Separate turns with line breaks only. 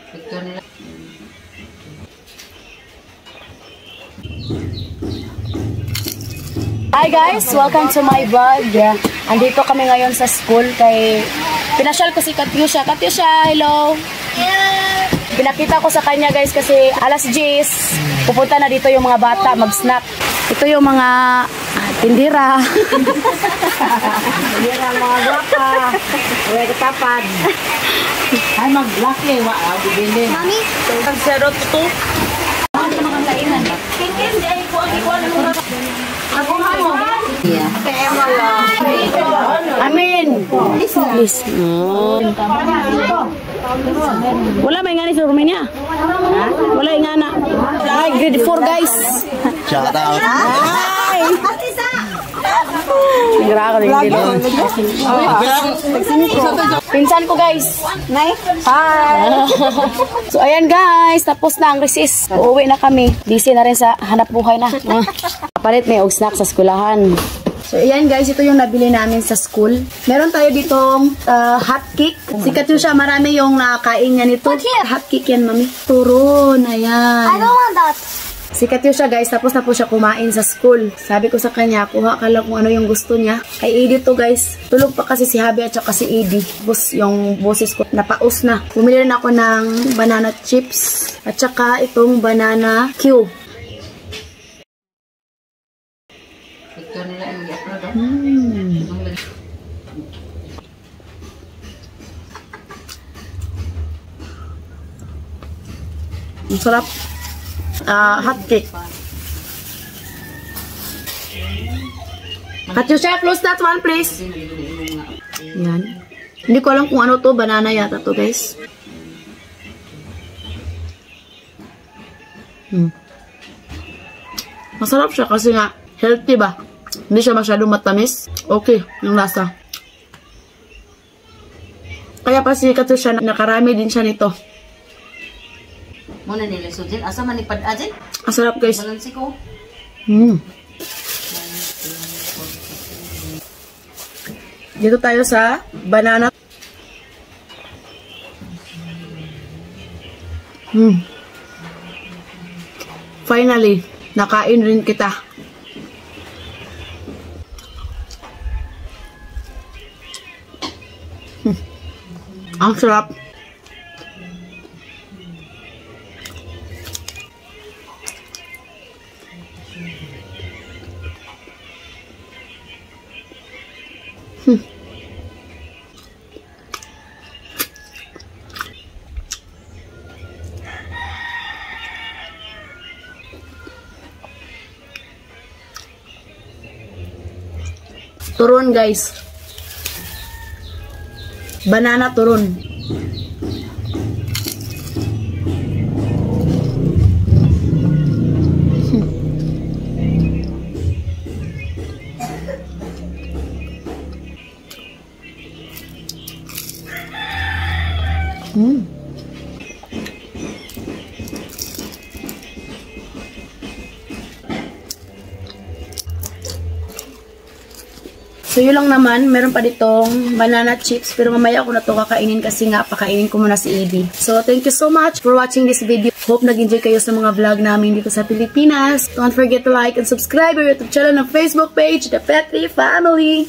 Hi guys, welcome to my vlog. Andito kami ngayon sa school kay pinasyal ko si Katyusha. Katyusha, hello. Pinakita ko sa kanya guys kasi alas 10 pupunta na dito yung mga bata mag-snack. Ito yung mga tindira. Tindira mga guwapa. Uwe katapad. Ay mag-laki. Bibili. Mami? Pag-zero to. Ano naman ang kainan? Hindi ay ko ang ikuan mo. Ako mo. Yeah. Amin. Please. Wala may ngani sa Romania. Wala yung ngana. Ay, grade 4 guys.
Shout out.
Ay. Nagraka rin dito. Pinsan ko guys. Hi. So ayan guys, tapos na ang recess. Uuwi na kami. Busy na rin sa hanap buhay na. Kapalit may og snack sa skulahan. So ayan guys, ito yung nabili namin sa school. Meron tayo ditong hot cake. Si Katyusha, marami yung nakain niya nito. Hot cake yan, mami. Turon, ayan.
I don't want that.
Si Katyusha guys, tapos na po siya kumain sa school. Sabi ko sa kanya, kuha ka lang kung ano yung gusto niya. Kay Edie to guys. Tulog pa kasi si Habi at saka si Edie. Bus, yung boses ko napaus na. Bumili rin ako ng banana chips. At saka itong banana Q. Ang sarap. Hot cake. Katyusha, close that one please. Yan. Hindi ko alam kung ano to. Banana yata to guys. Masarap siya kasi nga healthy ba. Hindi siya masyadong matamis. Okay, yung lasa. Kaya pa si Katyusha nakarami din siya nito.
Muna nila sujin. Asa manipad ajin?
Ang sarap guys.
Balansi ko.
Dito tayo sa banana. Finally, nakain rin kita. Ang sarap. Turon guys. Banana turon. So yun lang naman, meron pa ditong banana chips pero mamaya ako na to kakainin kasi nga pakainin ko muna si Edie. So thank you so much for watching this video. Hope nag-enjoy kayo sa mga vlog namin dito sa Pilipinas. Don't forget to like and subscribe our YouTube channel and Facebook page, The Petri Family.